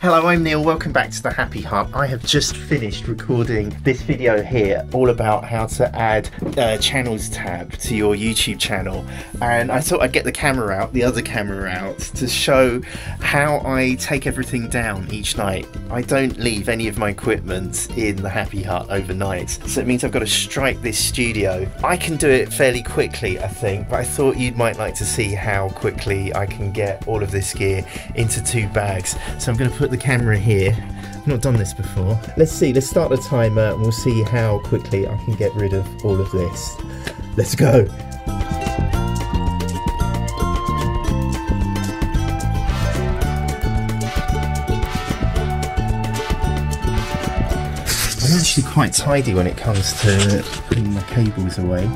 Hello, I'm Neil, welcome back to the Happy Hut. I have just finished recording this video here all about how to add a channels tab to your YouTube channel, and I thought I'd get the camera out, the other camera out, to show how I take everything down each night. I don't leave any of my equipment in the Happy Hut overnight, so it means I've got to strike this studio. I can do it fairly quickly, I think, but I thought you might like to see how quickly I can get all of this gear into 2 bags. So I'm going to put the camera here. I've not done this before. Let's start the timer and we'll see how quickly I can get rid of all of this. Let's go. I'm actually quite tidy when it comes to putting my cables away.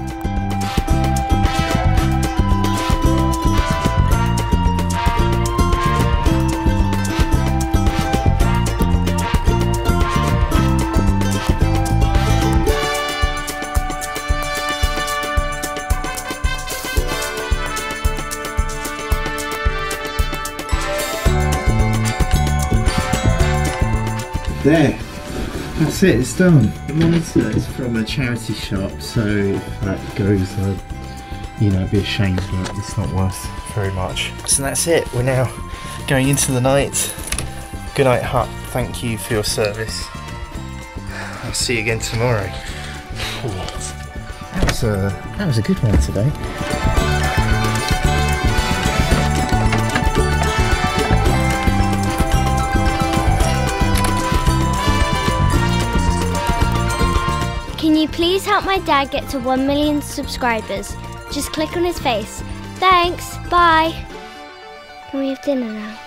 There, that's it, it's done. The monitor is from a charity shop, so if that goes, it'd be a shame, but it's not worth very much. So that's it, we're now going into the night. Good night, Hut, thank you for your service. I'll see you again tomorrow. That was a good one today. Can you please help my dad get to 1 million subscribers? Just click on his face. Thanks, bye. Can we have dinner now?